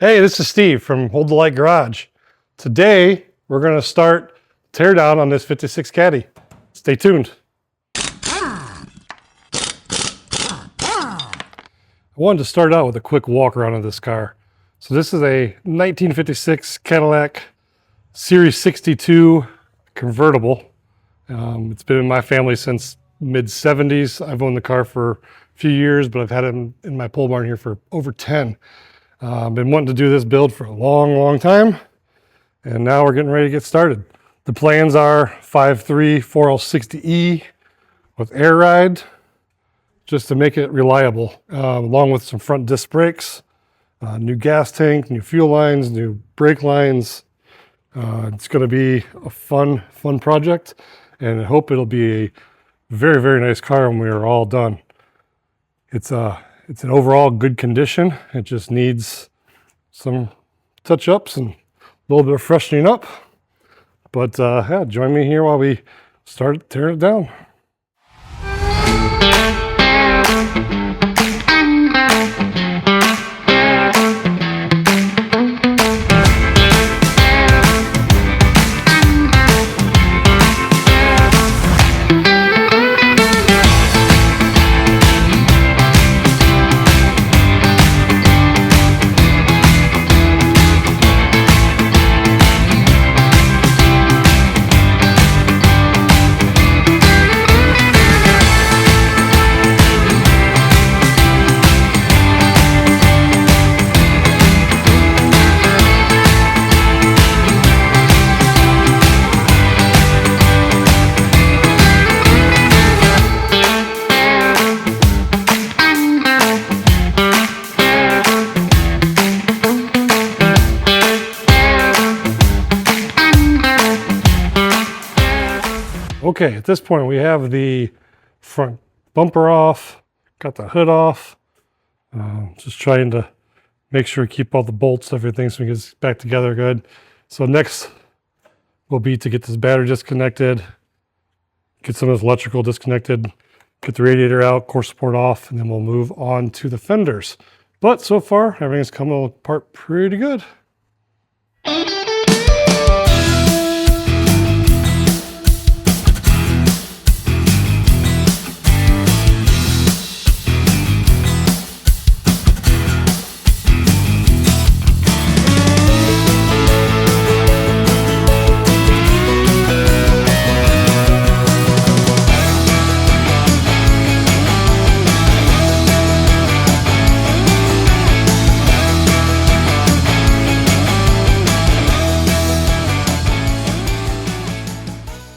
Hey, this is Steve from Hold the Light Garage. Today, we're going to start teardown on this 56 Caddy. Stay tuned. I wanted to start out with a quick walk around of this car. So this is a 1956 Cadillac Series 62 convertible. It's been in my family since mid-70s. I've owned the car for a few years, but I've had it in my pole barn here for over 10. I've been wanting to do this build for a long time, and now we're getting ready to get started. The plans are 5.3 4L60E with air ride, just to make it reliable, along with some front disc brakes, new gas tank, new fuel lines, new brake lines. It's going to be a fun project, and I hope it'll be a very nice car when we are all done. It's in overall good condition. It just needs some touch-ups and a little bit of freshening up. But yeah, join me here while we start tearing it down. Okay, at this point we have the front bumper off, got the hood off, just trying to make sure we keep all the bolts, everything, so we get this back together good. So next will be to get this battery disconnected, get some of this electrical disconnected, get the radiator out, core support off, and then we'll move on to the fenders. But so far, everything's coming apart pretty good.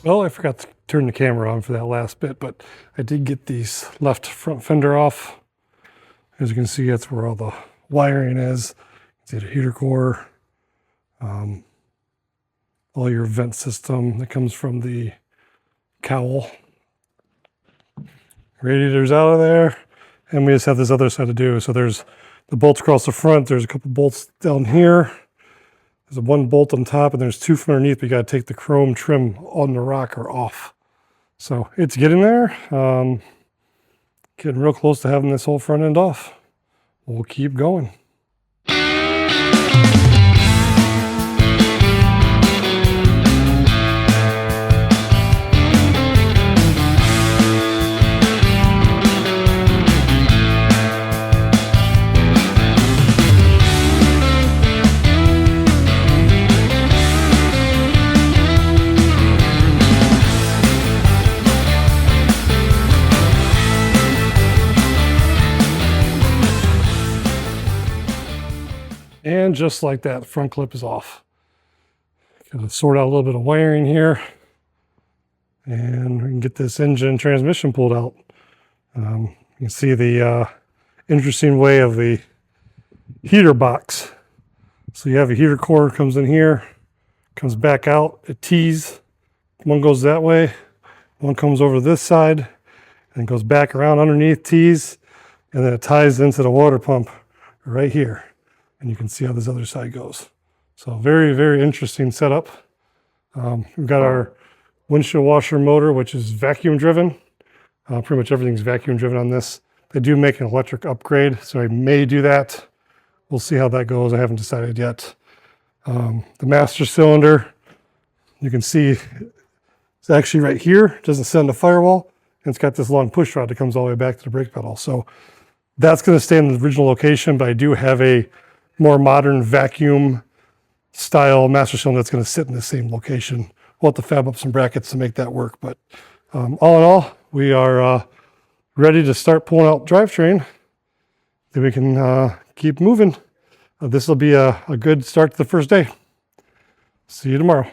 Well, I forgot to turn the camera on for that last bit, but I did get these left front fender off. As you can see, that's where all the wiring is. You see the heater core, all your vent system that comes from the cowl. Radiator's out of there, and we just have this other side to do. So there's the bolts across the front. There's a couple bolts down here. There's one bolt on top, and there's two from underneath. We got to take the chrome trim on the rocker off. So it's getting there. Getting real close to having this whole front end off. We'll keep going. And just like that, the front clip is off. Gonna sort out a little bit of wiring here, and we can get this engine and transmission pulled out. You can see the interesting way of the heater box. So you have a heater core comes in here, comes back out, it tees. One goes that way, one comes over this side, and goes back around underneath, tees, and then it ties into the water pump right here. And you can see how this other side goes. So very interesting setup. We've got our windshield washer motor, which is vacuum driven. Pretty much everything's vacuum driven on this. They do make an electric upgrade, so I may do that we'll see how that goes. I haven't decided yet. The master cylinder, you can see it's actually right here. It doesn't sit on the firewall. And it's got this long push rod that comes all the way back to the brake pedal. So that's going to stay in the original location, but I do have a more modern vacuum style master cylinder that's going to sit in the same location. We'll have to fab up some brackets to make that work. But all in all, we are ready to start pulling out drivetrain. Then we can keep moving. This will be a good start to the first day. See you tomorrow.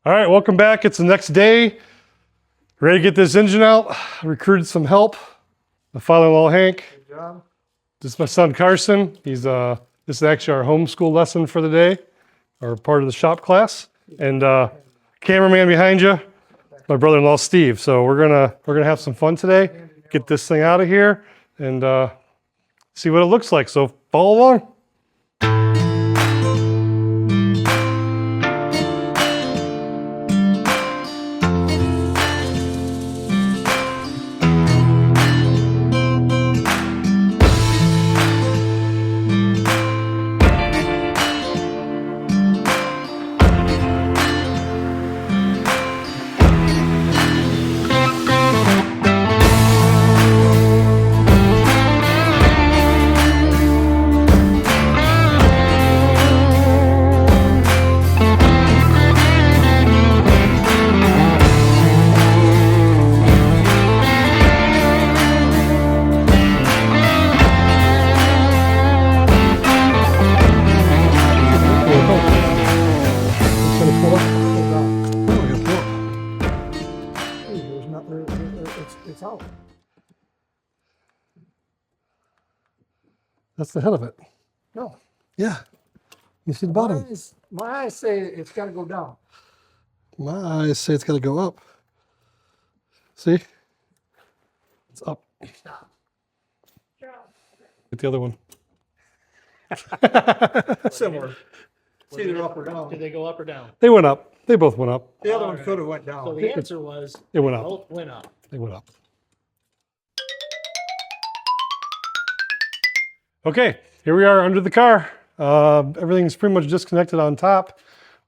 All right, welcome back. It's the next day. Ready to get this engine out. I recruited some help. My father-in-law, Hank. Good job. This is my son, Carson. This is actually our homeschool lesson for the day, or part of the shop class. And cameraman behind you, my brother-in-law, Steve. So we're gonna have some fun today. Get this thing out of here and see what it looks like. So follow along. It's out. That's the head of it. No. Yeah. You see the bottom. My eyes say it's got to go down. My eyes say it's got to go up. See? It's up. Stop. Get the other one. Similar. It's either up or down. Did they go up or down? They went up. They both went up. The other one could have went down. So the answer was It went up. both went up. They went up. Okay, here we are under the car. Everything's pretty much disconnected on top.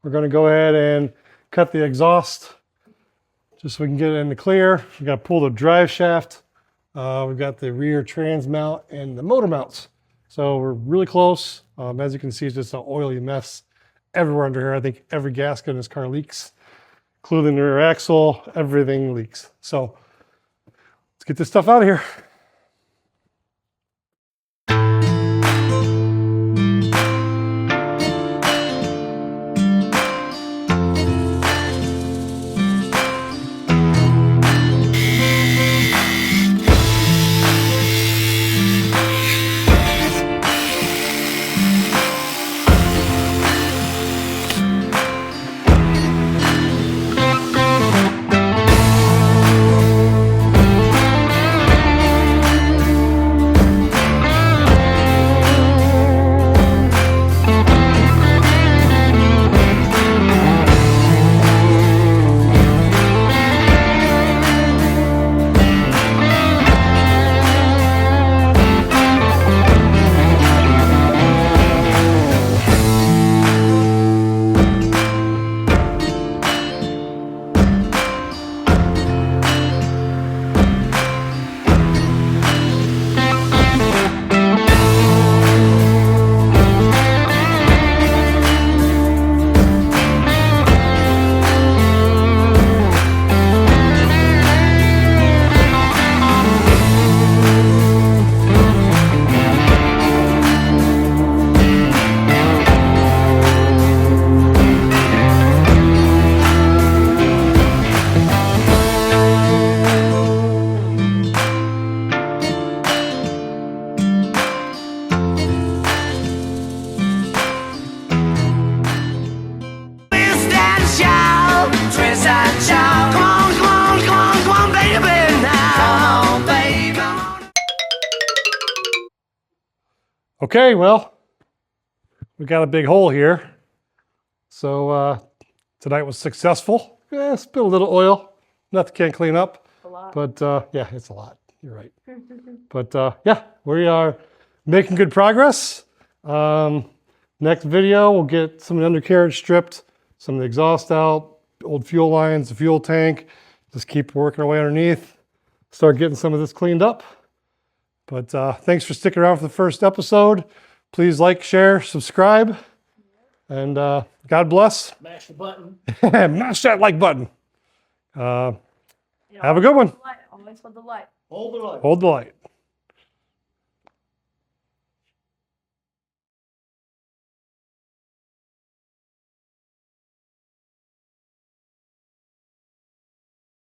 We're going to go ahead and cut the exhaust just so we can get it in the clear. We got to pull the drive shaft. We've got the rear trans mount and the motor mounts. So we're really close. As you can see, it's just an oily mess everywhere under here. I think every gasket in this car leaks, including the rear axle. Everything leaks. So let's get this stuff out of here. Okay, well, we got a big hole here. So tonight was successful. Yeah, spilled a little oil. Nothing can't clean up. A lot. But yeah, it's a lot. You're right. But yeah, we are making good progress. Next video, we'll get some of the undercarriage stripped, some of the exhaust out, old fuel lines, the fuel tank. Just keep working our way underneath, start getting some of this cleaned up. But thanks for sticking around for the first episode. Please like, share, subscribe, and God bless. Mash the button. Mash that like button. Have a good one. Always hold the light. Hold the light. Hold the light.